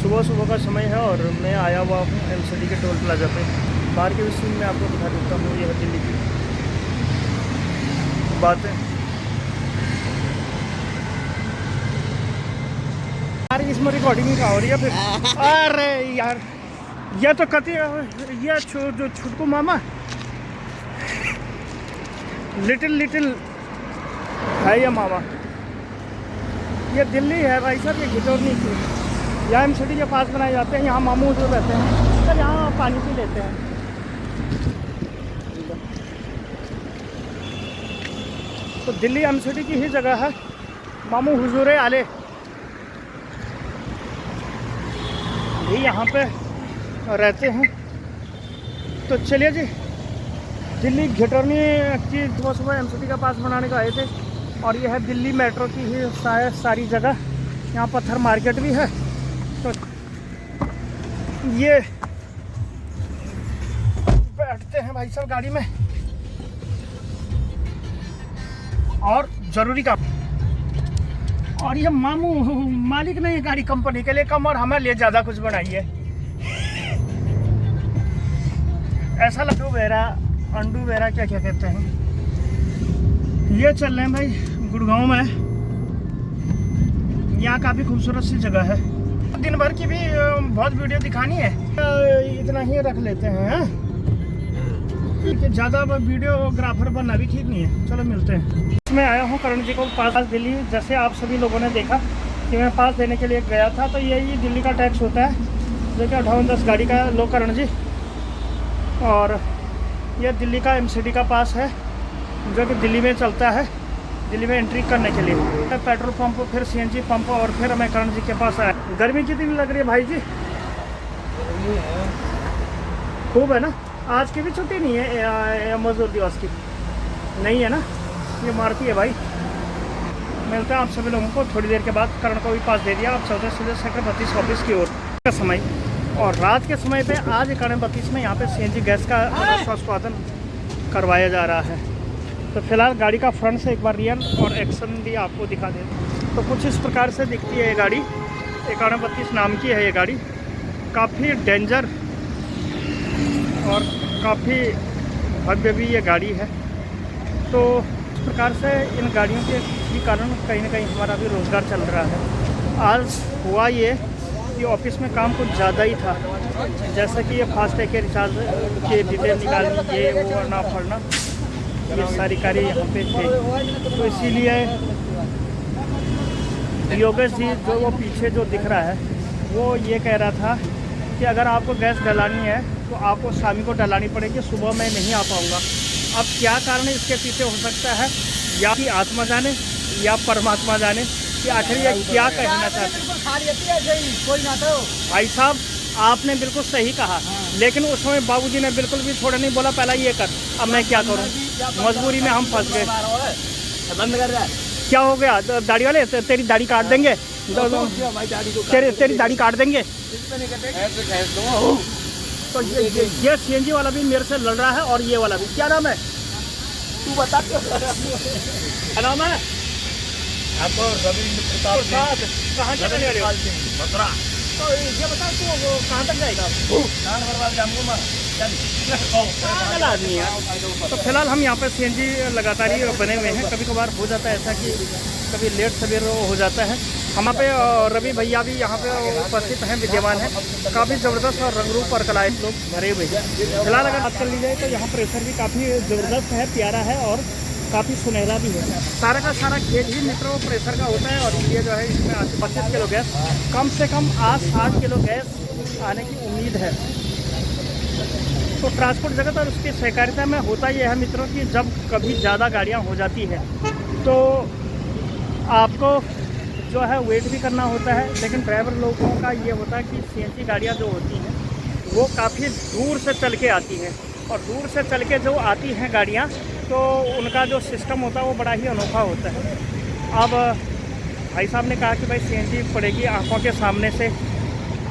सुबह सुबह का समय है और मैं आया हुआ हूँ एमसीडी के टोल प्लाजा पे। बाहर के सीन में आपको दिखा देता हूँ। ये है दिल्ली की बातें। यार इसमें रिकॉर्डिंग कहाँ हो रही है फिर? अरे यार ये तो कति ये जो छुटकू मामा लिटिल है ये मामा। ये दिल्ली है भाई साहब, ये घिटोरनी की। यहाँ एमसीडी के पास बनाए जाते हैं। यहाँ मामू जो रहते हैं तो यहाँ पानी पी लेते हैं। तो दिल्ली एमसीडी की ही जगह है। मामू हुजूर आले भी यहाँ पे रहते हैं। तो चलिए जी, दिल्ली घिटोरनी की सुबह एमसीडी का पास बनाने को आए थे। और ये है दिल्ली मेट्रो की ही सारी जगह। यहाँ पत्थर मार्केट भी है। तो ये बैठते हैं भाई साहब गाड़ी में और ज़रूरी काम। और ये मामू मालिक नहीं है गाड़ी, कंपनी के लिए कम और हमारे लिए ज़्यादा कुछ बनाई है। ऐसा लड्डू वेरा अंडू वेरा क्या कहते हैं। ये चल रहे हैं भाई गुड़गांव में। यहाँ काफ़ी खूबसूरत सी जगह है। दिन भर की भी बहुत वीडियो दिखानी है, इतना ही रख लेते हैं। ज़्यादा वीडियोग्राफर बनना भी ठीक नहीं है। चलो मिलते हैं। मैं आया हूँ करण जी को पास दिल्ली। जैसे आप सभी लोगों ने देखा कि मैं पास देने के लिए गया था, तो यही दिल्ली का टैक्स होता है जो कि 5810 गाड़ी का लो करण जी। और यह दिल्ली का एमसीडी का पास है जो कि दिल्ली में चलता है, दिल्ली में एंट्री करने के लिए। पेट्रोल पंप, फिर सीएनजी पंप, और फिर मैं करण जी के पास आया। गर्मी कितनी लग रही है भाई जी? खूब है ना। आज की भी छुट्टी नहीं है मजदूर दिवस की, नहीं है ना। ये मारती है भाई। मिलते हैं आप सभी लोगों को थोड़ी देर के बाद। करण को भी पास दे दिया। आप चलते सीधे सेक्टर 32 ऑफिस की ओर का समय। और रात के समय पे आज करण 32 में यहाँ पे सीएनजी गैस का स्वास्थ्य करवाया जा रहा है। तो फिलहाल गाड़ी का फ्रंट से एक बार रियल और एक्शन भी आपको दिखा दें। तो कुछ इस प्रकार से दिखती है ये गाड़ी। 9132 नाम की है ये गाड़ी। काफ़ी डेंजर और काफ़ी भव्य भी ये गाड़ी है। तो इस प्रकार से इन गाड़ियों के ही कारण कहीं ना कहीं हमारा भी रोज़गार चल रहा है। आज हुआ ये कि ऑफिस में काम कुछ ज़्यादा ही था, जैसे कि ये फास्टैग के रिचार्ज के डिटेल निकालनी, ये वो ना पढ़ना, ये सारी कार्य यहाँ पे थे। तो इसीलिए योगेश जी जो वो पीछे जो दिख रहा है, वो ये कह रहा था कि अगर आपको गैस डलानी है तो आपको शामी को डलानी पड़ेगी, सुबह मैं नहीं आ पाऊँगा। अब क्या कारण इसके पीछे हो सकता है, या कि आत्मा जाने या परमात्मा जाने कि आखिर ये क्या कहना चाहते हैं। भाई साहब आपने बिल्कुल सही कहा, लेकिन उस समय बाबूजी ने बिल्कुल भी थोड़ा नहीं बोला, पहला ये कर। अब मैं क्या करूं, मजबूरी में हम फंस गए। क्या हो गया? दाढ़ी वाले तेरी दाढ़ी काट देंगे, तेरी दाढ़ी काट देंगे। तो ये सीएनजी वाला भी मेरे से लड़ रहा है और ये वाला भी। क्या नाम है? तू बता। क्या नाम है आपको? रविंद्र प्रताप। कहाँ से रहने वाले हो? तो ये बता तू कहाँ तक जाएगा? आदमी है। तो फिलहाल हम यहाँ पे सीएनजी लगातार ही बने हुए हैं। कभी कभार हो जाता है ऐसा कि कभी लेट सवेर हो जाता है। हम पे रवि भैया भी यहाँ पे उपस्थित हैं, विद्यमान हैं। काफ़ी ज़बरदस्त और रंगरूप पर कलाएँ लोग भरे हुए हैं। फिलहाल अगर बात कर ली जाए तो यहाँ प्रेशर भी काफ़ी ज़बरदस्त है, प्यारा है और काफ़ी सुनहरा भी है। सारा का सारा खेल ही मित्रों प्रेशर का होता है। और ये जो है इसमें 25 किलो गैस, कम से कम आज 60 किलो गैस आने की उम्मीद है। तो ट्रांसपोर्ट जगत और उसकी सहकारिता में होता यह है मित्रों कि जब कभी ज़्यादा गाड़ियाँ हो जाती है तो आपको जो है वेट भी करना होता है। लेकिन ड्राइवर लोगों का ये होता है कि सीएनजी गाड़ियाँ जो होती हैं वो काफ़ी दूर से चल के आती हैं। और दूर से चल के जो आती हैं गाड़ियाँ, तो उनका जो सिस्टम होता है वो बड़ा ही अनोखा होता है। अब भाई साहब ने कहा कि भाई सीएनजी पड़ेगी आंखों के सामने से,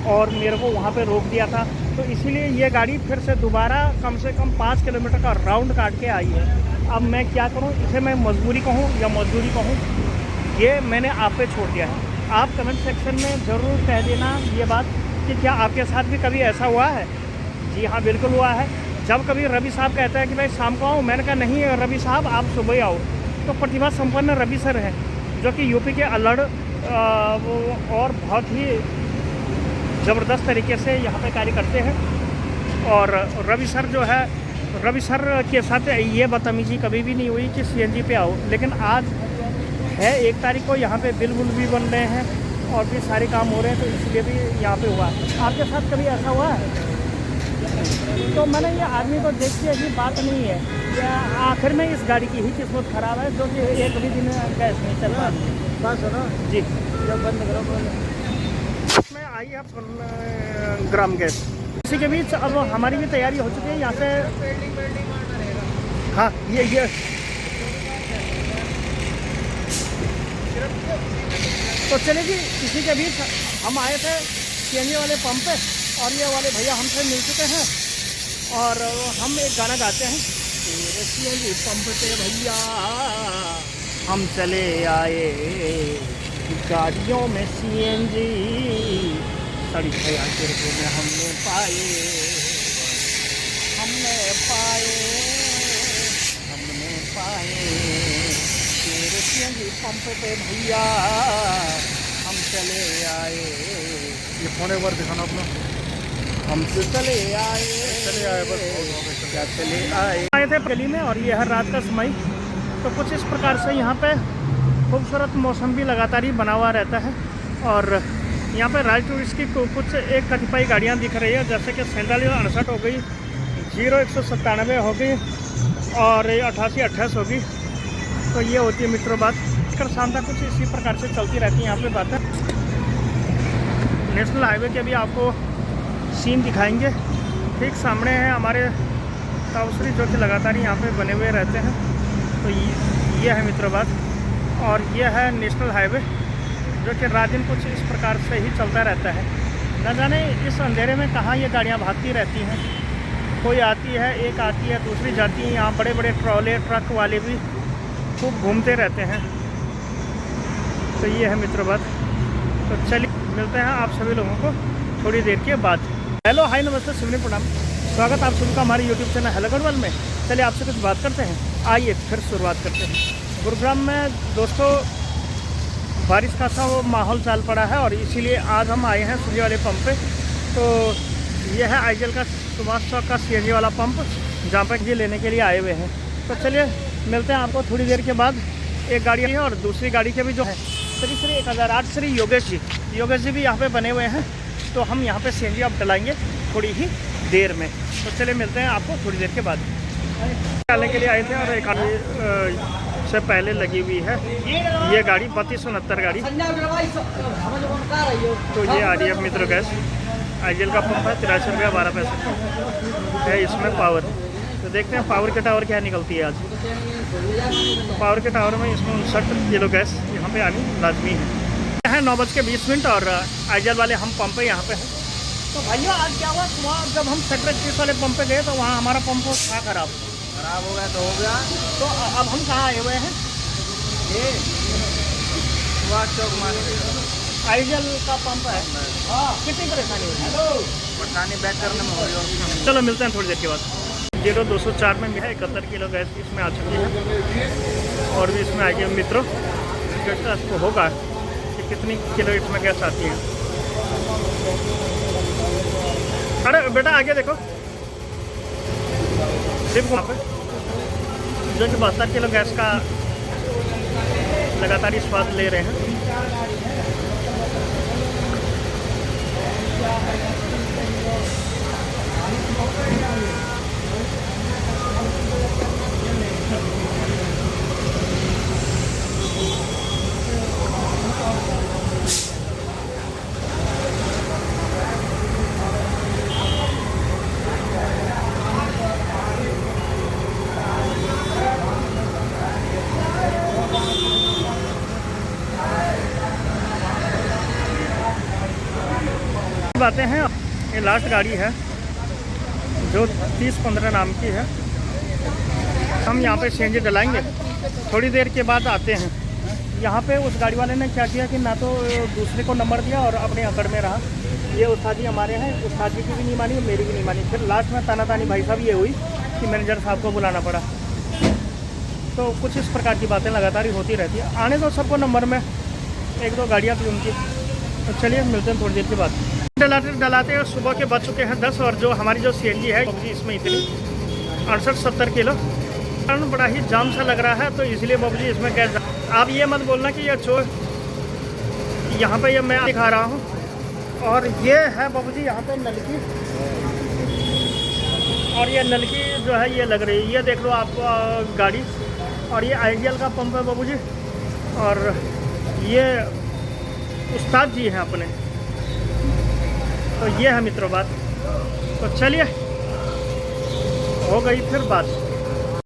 और मेरे को वहाँ पे रोक दिया था। तो इसीलिए ये गाड़ी फिर से दोबारा कम से कम 5 किलोमीटर का राउंड काट के आई है। अब मैं क्या करूँ, इसे मैं मजबूरी कहूँ या मजदूरी कहूँ, ये मैंने आप पे छोड़ दिया है। आप कमेंट सेक्शन में ज़रूर कह देना ये बात कि क्या आपके साथ भी कभी ऐसा हुआ है? जी हाँ, बिल्कुल हुआ है। जब कभी रवि साहब कहते हैं कि भाई शाम को आओ, मैंने कहा नहीं रवि साहब आप सुबह ही आओ। तो प्रतिभा संपन्न रवि सर हैं जो कि यूपी के अल्हड़ और बहुत ही ज़बरदस्त तरीके से यहाँ पे कार्य करते हैं। और रवि सर जो है, रवि सर के साथ ये बदतमीजी कभी भी नहीं हुई कि सीएनजी पे आओ। लेकिन आज है 1 तारीख को, यहाँ पे बिल बुल भी बन रहे हैं और भी सारे काम हो रहे हैं, तो इसलिए भी यहाँ पे हुआ। आपके साथ कभी ऐसा हुआ है? तो मैंने ये आदमी को देख के अभी बात नहीं है, या आखिर में इस गाड़ी की ही किस्मत ख़राब है जो कि एक भी दिन गैस नहीं चल रहा बस है ना जी। जब बंद करो इसमें आई है ग्राम गैस। इसी के बीच अब हमारी भी तैयारी हो चुकी है यहाँ से। हाँ ये तो चलिए जी, इसी के बीच हम आए थे सीएनजी वाले पंप पे और ये वाले भैया हमसे मिल चुके हैं और हम एक गाना गाते हैं। तेरे सीएनजी पंप पे भैया हम चले आए, गाड़ियों में सीएनजी 8.5 रुपये में हमने पाए, तेरे सीएनजी पंप पे भैया हम चले आए। ये फोन एक बार दिखाना अपना। हम चले आए बस क्या चले आए थे गली में और ये है रात का समय। तो कुछ इस प्रकार से यहाँ पे खूबसूरत मौसम भी लगातार ही बना हुआ रहता है। और यहाँ पे राज टूरिस्ट की कुछ एक कतिपय गाड़ियाँ दिख रही है, जैसे कि 4768 हो गई, 0197 हो गई और 8828 होगी। तो ये होती है मित्रों बात। कर शाम तक कुछ इसी प्रकार से चलती रहती है यहाँ पे बातें। नेशनल हाईवे के भी आपको सीन दिखाएंगे। ठीक सामने है हमारे ताउसरी जो कि लगातार यहाँ पे बने हुए रहते हैं। तो ये है मित्रों बात। और ये है नेशनल हाईवे जो कि रात दिन कुछ इस प्रकार से ही चलता रहता है। न जाने इस अंधेरे में कहाँ ये गाड़ियाँ भागती रहती हैं। कोई आती है, एक आती है, दूसरी जाती है। यहाँ बड़े बड़े ट्रॉले ट्रक वाले भी खूब घूमते रहते हैं। तो ये है मित्रों बात। तो चलिए मिलते हैं आप सभी लोगों को थोड़ी देर के बाद। हेलो हाय नमस्ते शिवनी प्रणाम, स्वागत आप सभी का हमारे यूट्यूब चैनल हेलो गढ़वाल में। चलिए आपसे कुछ बात करते हैं। आइए फिर शुरुआत करते हैं। गुरुग्राम में दोस्तों बारिश का सा वो माहौल चल पड़ा है और इसीलिए आज हम आए हैं सीएनजी वाले पंप पे। तो ये है आईजीएल का सुभाष चौक का सीएनजी वाला पंप, जहाँ पर ये लेने के लिए आए हुए हैं। तो चलिए मिलते हैं आपको थोड़ी देर के बाद। एक गाड़ी है और दूसरी गाड़ी के भी जो है श्री 1008 श्री योगेश जी भी यहाँ पे बने हुए हैं। तो हम यहाँ पे सीएनजी अब डलाएंगे थोड़ी ही देर में। तो चलिए मिलते हैं आपको थोड़ी देर के बाद। डालने के लिए आए थे और एक गाड़ी से पहले लगी हुई है ये गाड़ी 3269 गाड़ी। तो ये आ रही है मित्रों गैस। आईजीएल का पंप है, 83 रुपया 12 पैसे है इसमें पावर। तो देखते हैं पावर के टावर क्या निकलती है आज। तो पावर के टावर में इसमें 59 किलो गैस यहाँ पे आनी लाजमी है। 9:20 और आईजीएल वाले हम पंप पे यहाँ पे हैं। तो भैया आज क्या हुआ, सुबह जब हम सेक्टर 30 वाले पंप पे गए तो वहाँ हमारा पंप था खराब हो गया। तो हो गया। तो अब हम कहाँ आए हुए हैं? ये सुभाष चौक मार्केट आईजीएल का पंप है। हाँ, कितनी परेशानी हुई? परेशानी बैक करने में हो रही है। चलो मिलते हैं थोड़ी देर के बाद। 0204 में है 71 किलो गैस इसमें आ चुकी है और भी इसमें आएगी मित्रों। इसको होगा कि कितनी किलो इसमें गैस आती है। अरे बेटा आगे देखो, वहाँ पे जो कि 72 किलो गैस का लगातार ही स्वाद ले रहे हैं। बातें हैं। ये लास्ट गाड़ी है जो 3015 नाम की है। हम यहाँ पे सीएनजी डलाएंगे, थोड़ी देर के बाद आते हैं। यहाँ पे उस गाड़ी वाले ने क्या किया कि ना तो दूसरे को नंबर दिया और अपने अकड़ में रहा। ये उस्ताद जी हमारे हैं, उस्ताद जी की भी नहीं मानी, मेरी भी नहीं मानी। फिर लास्ट में तानातानी भाई साहब ये हुई कि मैनेजर साहब को बुलाना पड़ा। तो कुछ इस प्रकार की बातें लगातार ही होती रहती है। आने दो सबको नंबर में, 1-2 गाड़ियाँ थी उनकी। तो चलिए मिलते हैं थोड़ी देर के बाद। डलाते सुबह के बज चुके हैं 10 और जो हमारी जो CNG है बाबू जी इसमें इतनी 68-70 किलो, कारण बड़ा ही जाम सा लग रहा है। तो इसलिए बाबू जी इसमें गैस, आप ये मत बोलना कि ये चोर, यहाँ पे ये मैं दिखा रहा हूँ। और ये है बाबू जी यहाँ पे नलकी, और ये नलकी जो है ये लग रही है, ये देख लो आप गाड़ी। और ये आइडियल का पंप है बाबू जी, और ये उस्ताद जी हैं अपने। तो ये है मित्रों बात। तो चलिए हो गई फिर बात।